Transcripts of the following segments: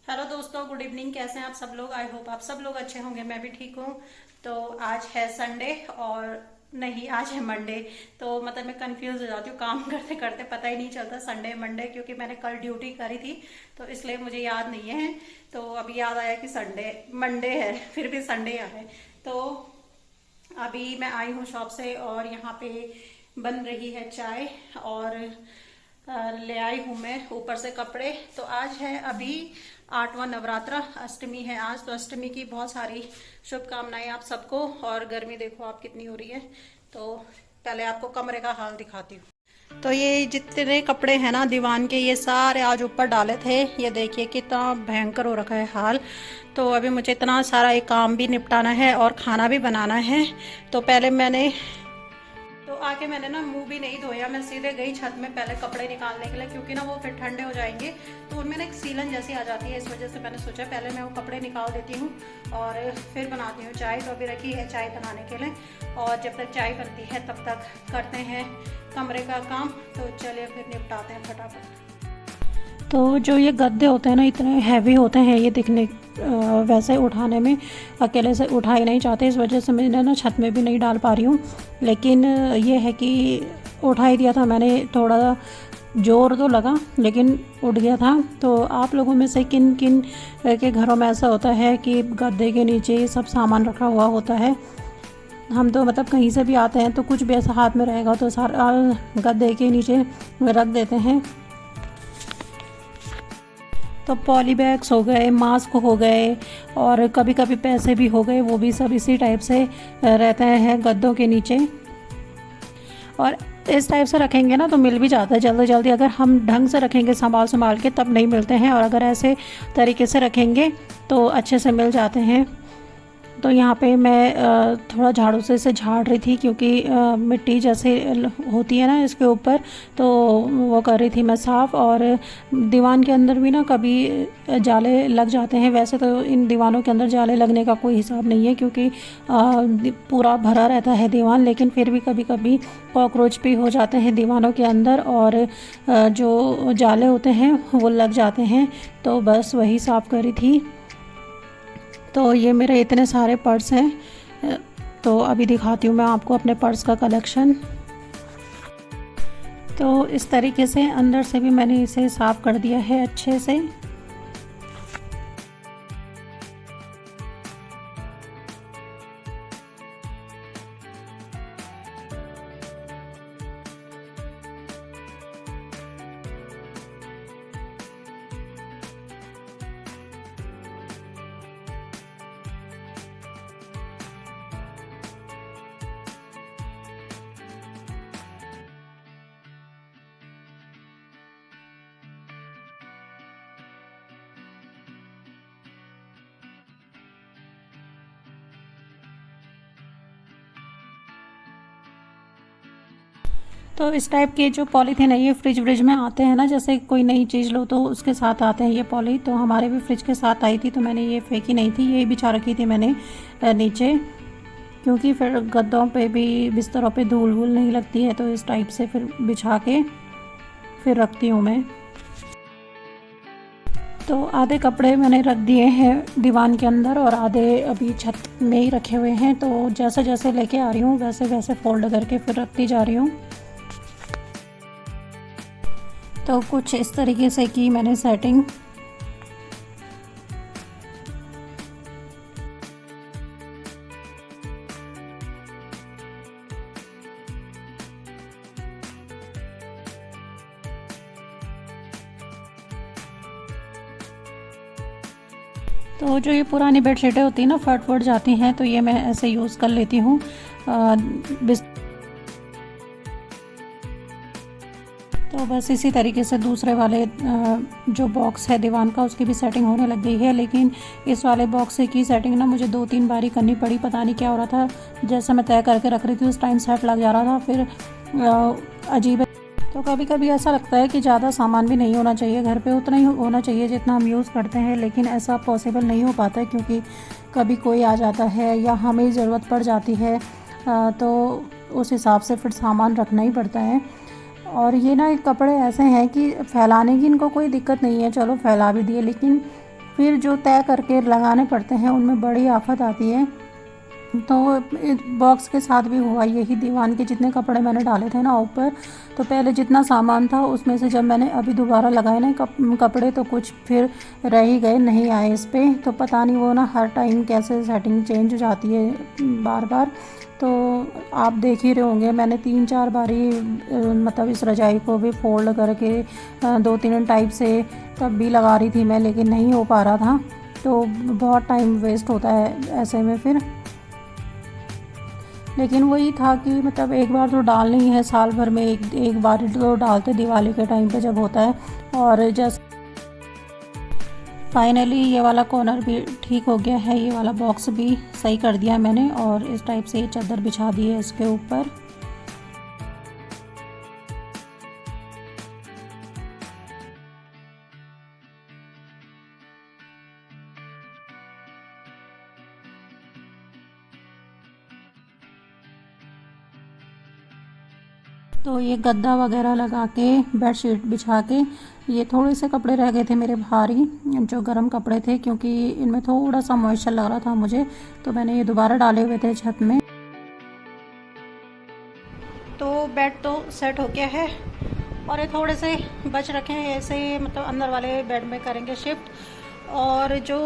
Hello दोस्तों, good evening. कैसे हैं आप सब लोग? आई होप आप सब लोग अच्छे होंगे। मैं भी ठीक हूँ। तो आज है संडे और नहीं, आज है मंडे। तो मतलब मैं कंफ्यूज हो जाती हूँ काम करते करते, पता ही नहीं चलता संडे मंडे, क्योंकि मैंने कल ड्यूटी करी थी तो इसलिए मुझे याद नहीं है। तो अभी याद आया कि संडे मंडे है, फिर भी संडे आ है। तो अभी मैं आई हूँ शॉप से और यहाँ पे बन रही है चाय और ले आई हूँ मैं ऊपर से कपड़े। तो आज है अभी 8वां नवरात्रा, अष्टमी है आज। तो अष्टमी की बहुत सारी शुभकामनाएं आप सबको। और गर्मी देखो आप कितनी हो रही है। तो पहले आपको कमरे का हाल दिखाती हूँ। तो ये जितने कपड़े हैं ना दीवान के, ये सारे आज ऊपर डाले थे। ये देखिए कितना भयंकर हो रखा है हाल। तो अभी मुझे इतना सारा एक काम भी निपटाना है और खाना भी बनाना है। तो पहले मैंने तो आके मैंने ना मुंह भी नहीं धोया, मैं सीधे गई छत में पहले कपड़े निकालने के लिए, क्योंकि ना वो फिर ठंडे हो जाएंगे तो उनमें ना एक सीलन जैसी आ जाती है। इस वजह से मैंने सोचा पहले मैं वो कपड़े निकाल देती हूँ और फिर बनाती हूँ चाय। तो अभी रखी है चाय बनाने के लिए और जब तक चाय बनती है तब तक करते हैं कमरे का काम। तो चलिए फिर निपटाते हैं फटाफट। तो जो ये गद्दे होते हैं ना, इतने हैवी होते हैं ये दिखने, वैसे उठाने में अकेले से उठा ही नहीं चाहते। इस वजह से मैं ना छत में भी नहीं डाल पा रही हूँ। लेकिन ये है कि उठा ही दिया था मैंने, थोड़ा जोर तो लगा लेकिन उठ गया था। तो आप लोगों में से किन किन के घरों में ऐसा होता है कि गद्दे के नीचे सब सामान रखा हुआ होता है? हम तो मतलब कहीं से भी आते हैं तो कुछ भी ऐसा हाथ में रहेगा तो सारा गद्दे के नीचे रख देते हैं। तो पॉली बैग्स हो गए, मास्क हो गए और कभी कभी पैसे भी हो गए, वो भी सब इसी टाइप से रहते हैं गद्दों के नीचे। और इस टाइप से रखेंगे ना तो मिल भी जाता है जल्दी जल्दी। अगर हम ढंग से रखेंगे संभाल संभाल के तब नहीं मिलते हैं, और अगर ऐसे तरीके से रखेंगे तो अच्छे से मिल जाते हैं। तो यहाँ पे मैं थोड़ा झाड़ू से इसे झाड़ रही थी, क्योंकि मिट्टी जैसे होती है ना इसके ऊपर, तो वो कर रही थी मैं साफ़। और दीवान के अंदर भी ना कभी जाले लग जाते हैं। वैसे तो इन दीवानों के अंदर जाले लगने का कोई हिसाब नहीं है, क्योंकि पूरा भरा रहता है दीवान, लेकिन फिर भी कभी कभी कॉकरोच भी हो जाते हैं दीवानों के अंदर और जो जाले होते हैं वो लग जाते हैं। तो बस वही साफ़ करी थी। तो ये मेरे इतने सारे पर्स हैं। तो अभी दिखाती हूँ मैं आपको अपने पर्स का कलेक्शन। तो इस तरीके से अंदर से भी मैंने इसे साफ़ कर दिया है अच्छे से। तो इस टाइप के जो पॉलीथीन है ये फ्रिज व्रिज में आते हैं ना, जैसे कोई नई चीज़ लो तो उसके साथ आते हैं ये पॉली। तो हमारे भी फ्रिज के साथ आई थी तो मैंने ये फेंकी नहीं थी, ये बिछा रखी थी मैंने नीचे, क्योंकि फिर गद्दों पे भी बिस्तरों पे धूल वूल नहीं लगती है। तो इस टाइप से फिर बिछा के फिर रखती हूँ मैं। तो आधे कपड़े मैंने रख दिए हैं दीवान के अंदर और आधे अभी छत में ही रखे हुए हैं। तो जैसे जैसे लेके आ रही हूँ वैसे वैसे फोल्ड करके फिर रखती जा रही हूँ। तो कुछ इस तरीके से की मैंने सेटिंग। तो जो ये पुरानी बेडशीटें होती हैं ना, फट फट जाती हैं, तो ये मैं ऐसे यूज़ कर लेती हूँ। तो बस इसी तरीके से दूसरे वाले जो बॉक्स है दीवान का उसकी भी सेटिंग होने लग गई है। लेकिन इस वाले बॉक्स की सेटिंग ना मुझे 2-3 बारी करनी पड़ी, पता नहीं क्या हो रहा था। जैसे मैं तय करके रख रही थी उस टाइम सेट लग जा रहा था, फिर अजीब है। तो कभी कभी ऐसा लगता है कि ज़्यादा सामान भी नहीं होना चाहिए घर पे, उतना ही होना चाहिए जितना हम यूज़ करते हैं। लेकिन ऐसा पॉसिबल नहीं हो पाता है, क्योंकि कभी कोई आ जाता है या हमें ज़रूरत पड़ जाती है, तो उस हिसाब से फिर सामान रखना ही पड़ता है। और ये ना कपड़े ऐसे हैं कि फैलाने की इनको कोई दिक्कत नहीं है, चलो फैला भी दिए, लेकिन फिर जो तय करके लगाने पड़ते हैं उनमें बड़ी आफत आती है। तो बॉक्स के साथ भी हुआ यही, दीवान के जितने कपड़े मैंने डाले थे ना ऊपर, तो पहले जितना सामान था उसमें से जब मैंने अभी दोबारा लगाए ना कपड़े, तो कुछ फिर रह ही गए, नहीं आए इस पर। तो पता नहीं वो ना हर टाइम कैसे सेटिंग चेंज हो जाती है बार बार। तो आप देख ही रहे होंगे, मैंने 3-4 बारी मतलब इस रजाई को भी फोल्ड करके 2-3 टाइप से तब भी लगा रही थी मैं, लेकिन नहीं हो पा रहा था। तो बहुत टाइम वेस्ट होता है ऐसे में फिर। लेकिन वही था कि मतलब एक बार तो डालनी है, साल भर में एक बार तो डालते दिवाली के टाइम पे जब होता है। और जस्ट फाइनली ये वाला कॉर्नर भी ठीक हो गया है, ये वाला बॉक्स भी सही कर दिया मैंने, और इस टाइप से चादर बिछा दी है इसके ऊपर। तो ये गद्दा वगैरह लगा के, बेडशीट बिछा के, ये थोड़े से कपड़े रह गए थे मेरे भारी, जो गर्म कपड़े थे, क्योंकि इनमें थोड़ा सा मॉइस्चर लग रहा था मुझे, तो मैंने ये दोबारा डाले हुए थे छत में। तो बेड तो सेट हो गया है, और ये थोड़े से बच रखे हैं ऐसे, मतलब अंदर वाले बेड में करेंगे शिफ्ट। और जो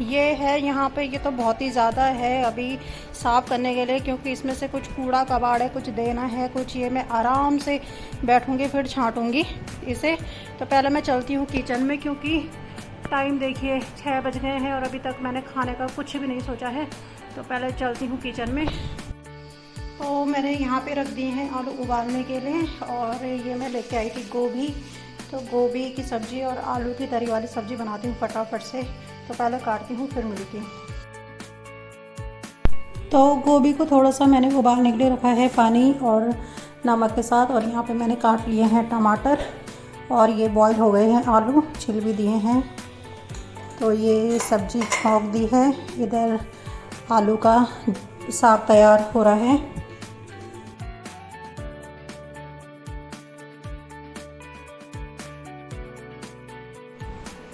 ये है यहाँ पे, ये तो बहुत ही ज़्यादा है अभी साफ़ करने के लिए, क्योंकि इसमें से कुछ कूड़ा कबाड़ है, कुछ देना है, कुछ ये मैं आराम से बैठूँगी फिर छांटूँगी इसे। तो पहले मैं चलती हूँ किचन में, क्योंकि टाइम देखिए 6 बज गए हैं और अभी तक मैंने खाने का कुछ भी नहीं सोचा है। तो पहले चलती हूँ किचन में। तो मैंने यहाँ पे रख दिए हैं आलू उबालने के लिए, और ये मैं लेके आई थी गोभी। तो गोभी की सब्ज़ी और आलू की तरी वाली सब्ज़ी बनाती हूँ फटाफट से। तो पहले काटती हूँ फिर मिलती हूँ। तो गोभी को थोड़ा सा मैंने उबालने के लिए रखा है पानी और नमक के साथ, और यहाँ पे मैंने काट लिए हैं टमाटर, और ये बॉईल हो गए हैं आलू, छिल भी दिए हैं। तो ये सब्ज़ी छौंक दी है, इधर आलू का साग तैयार हो रहा है।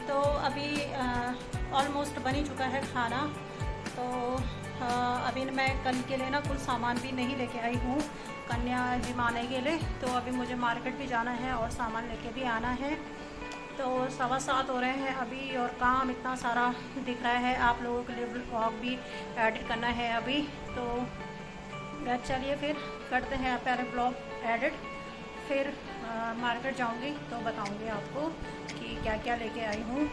तो अभी ऑलमोस्ट बन ही चुका है खाना। तो अभी मैं कल के लिए ना कुछ सामान भी नहीं लेके आई हूँ कन्या जिमाने के लिए। तो अभी मुझे मार्केट भी जाना है और सामान लेके भी आना है। तो 7:15 हो रहे हैं अभी, और काम इतना सारा दिख रहा है। आप लोगों के लिए व्लॉग भी एडिट करना है अभी। तो चलिए फिर करते हैं पहले व्लॉग एडिट, फिर मार्केट जाऊंगी तो बताऊंगी आपको कि क्या क्या लेके आई हूँ।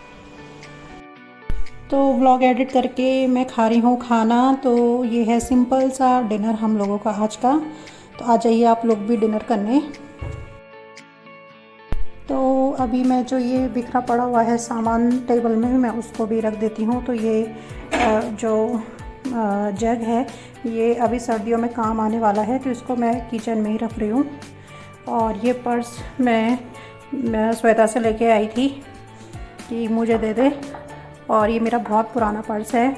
तो व्लॉग एडिट करके मैं खा रही हूँ खाना। तो ये है सिंपल सा डिनर हम लोगों का आज का। तो आ जाइए आप लोग भी डिनर करने। तो अभी मैं जो ये बिखरा पड़ा हुआ है सामान टेबल में, मैं उसको भी रख देती हूँ। तो ये जो जग है, ये अभी सर्दियों में काम आने वाला है, तो इसको मैं किचन में ही रख रही हूँ। और ये पर्स मैं श्वेता से लेके आई थी कि मुझे दे दे, और ये मेरा बहुत पुराना पर्स है।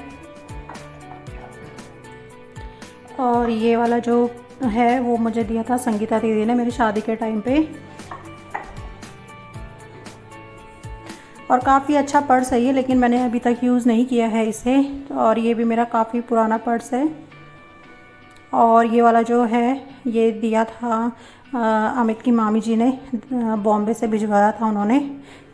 और ये वाला जो है वो मुझे दिया था संगीता दीदी ने मेरी शादी के टाइम पे, और काफ़ी अच्छा पर्स है ये, लेकिन मैंने अभी तक यूज़ नहीं किया है इसे। और ये भी मेरा काफ़ी पुराना पर्स है। और ये वाला जो है ये दिया था अमित की मामी जी ने, बॉम्बे से भिजवाया था उन्होंने।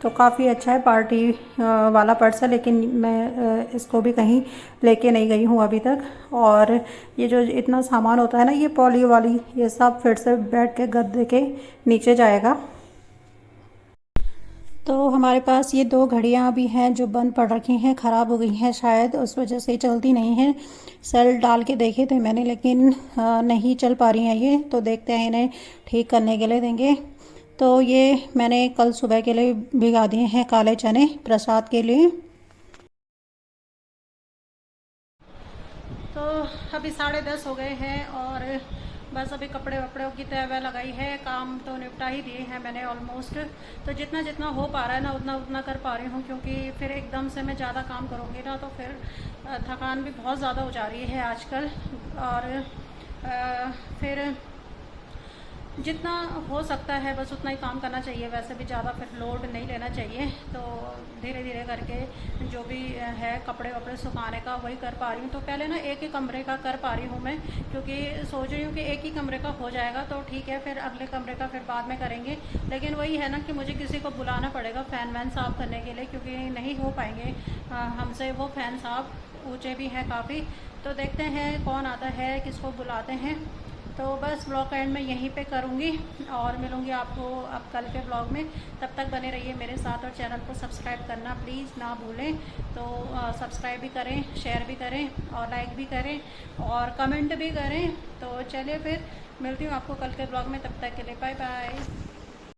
तो काफ़ी अच्छा है, पार्टी वाला पर्स है, लेकिन मैं इसको भी कहीं लेके नहीं गई हूँ अभी तक। और ये जो इतना सामान होता है ना, ये पॉली वाली, ये सब फिर से बेड के गद्दे के नीचे जाएगा। तो हमारे पास ये 2 घड़ियाँ भी हैं जो बंद पड़ रखी हैं, ख़राब हो गई हैं शायद, उस वजह से चलती नहीं हैं। सेल डाल के देखे थे मैंने, लेकिन नहीं चल पा रही हैं ये। तो देखते हैं, इन्हें ठीक करने के लिए देंगे। तो ये मैंने कल सुबह के लिए भिगा दिए हैं काले चने प्रसाद के लिए। तो अभी 10:30 हो गए हैं, और बस अभी कपड़े वपड़ों की तय वह लगाई है। काम तो निपटा ही दिए हैं मैंने ऑलमोस्ट। तो जितना जितना हो पा रहा है ना, उतना उतना कर पा रही हूँ, क्योंकि फिर एकदम से मैं ज़्यादा काम करूँगी ना, तो फिर थकान भी बहुत ज़्यादा हो जा रही है आजकल। और फिर जितना हो सकता है बस उतना ही काम करना चाहिए, वैसे भी ज़्यादा फिर लोड नहीं लेना चाहिए। तो धीरे धीरे करके जो भी है कपड़े वपड़े सुखाने का वही कर पा रही हूँ। तो पहले ना एक ही कमरे का कर पा रही हूँ मैं, क्योंकि सोच रही हूँ कि एक ही कमरे का हो जाएगा तो ठीक है, फिर अगले कमरे का फिर बाद में करेंगे। लेकिन वही है ना कि मुझे किसी को बुलाना पड़ेगा फ़ैन वैन साफ़ करने के लिए, क्योंकि नहीं हो पाएंगे हमसे वो फ़ैन साफ़, ऊँचे भी हैं काफ़ी। तो देखते हैं कौन आता है, किसको बुलाते हैं। तो बस ब्लॉग का एंड मैं यहीं पे करूँगी और मिलूँगी आपको अब कल के ब्लॉग में। तब तक बने रहिए मेरे साथ और चैनल को सब्सक्राइब करना प्लीज़ ना भूलें। तो सब्सक्राइब भी करें, शेयर भी करें और लाइक भी करें और कमेंट भी करें। तो चलिए फिर मिलती हूँ आपको कल के ब्लॉग में, तब तक के लिए बाय बाय।